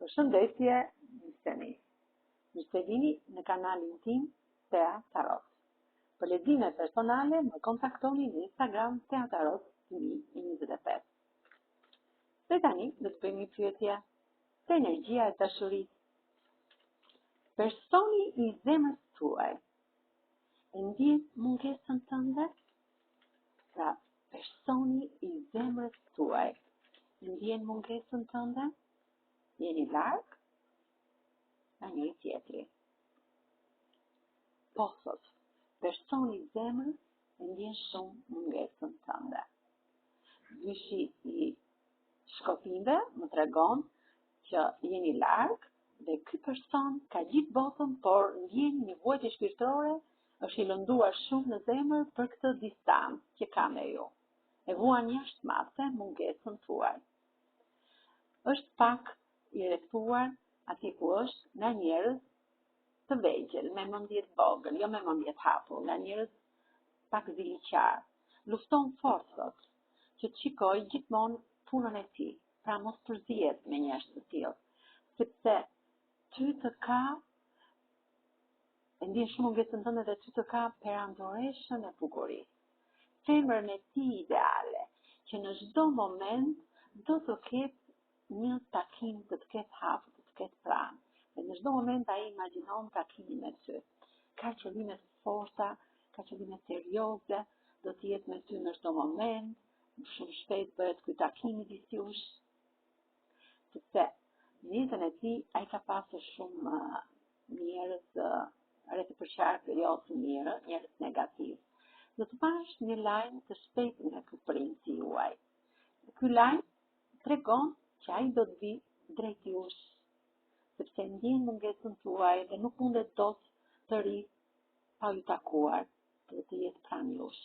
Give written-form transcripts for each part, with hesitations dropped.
Përshëndetje, mishtemi. Mirë se vini në kanalin tim Tea Tarot. Për lexime personale më kontaktoni në Instagram Tea Tarot 2025. Dhe tani do të bëjmë një pyetje te energjia e dashurisë. Personi i zemrës tuaj e ndjen mungesën tënde? Pra, personi i zemrës tuaj e ndjen mungesën tënde? Jeni larg nga njëri tjetri. Po thot, personi i zemrës e ndjen shumë mungesën tënde. Dyshi i shkopimve më tregon që jeni larg dhe ky person ka gjithë botën, por ndjen një vuajtje shpirtërore, është i lënduar shumë në zemër për këtë distancë që ka me ju. E vuan jashtë mase mungesën tuaj. Është pak i rrethuar aty ku është nga njerëz të vegjël, me mendje të vogël, jo me mendje të hapur, nga njerëz pak ziliqar. Lufton fort sot, që të shikoj gjithmonë punën e tij, pra mos përzihet me njerëz të tillë, sepse ty të ka e ndjen shumë mungesën tënde dhe ty të ka perandoreshën e bukurisë. Femrën e tij ideale, që në çdo moment do të ketë një takim, të të ketë hapur, të të ketë pranë. Dhe në çdo moment ai imagjinon takimin me ty. Ka qëllime të forta, ka qëllime serioze, do të jetë me ty në çdo moment, shumë shpejt bëhet ky takim midis jush. Sepse në jetën e tij ai ka pasur shumë njerëz rreth të përqarë, jo të mirë, njerëz negativ. Do të pash një lajm të shpejt nga ky princi juaj. Ky lajm tregon që ai do të vi drejt jush, sepse ndjen mungesën tuaj dhe nuk mundet dot të ri pa ju takuar, dhe të jetë pranë jush.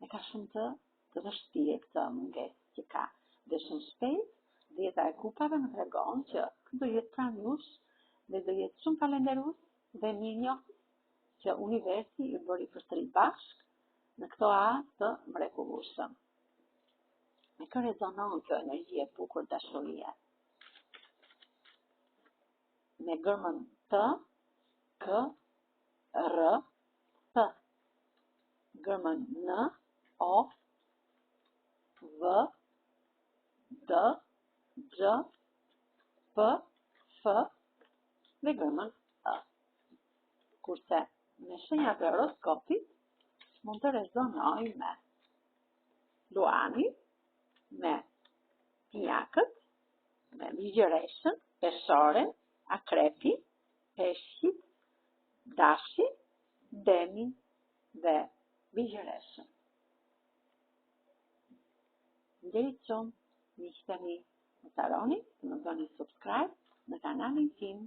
E ka shumë të vështirë këtë mungesë që ka. Dhe shumë shpejt, dhjeta e kupave më tregon që do jetë pranë jush dhe do jetë shumë falenderues dhe mirënjohës që universi i bëri përsëri bashkë në këto anë të mrekullueshëm. Me kë rezonon kjo energji e bukur dashurie? Me gërmën T, K, R, T. Gërmën N, O, V, D, G, P, F dhe gërmën E. Kurse me shenjat e horoskopit mund të rezonoj me Luani, me Pinjakët, me Ligjëreshën, Peshoren, Akrepi, Peshqit, Dashi, Demin dhe Ligjëreshën. Nderit shumë, miqtemi, më të harroni të më bëni subscribe në kanalin tim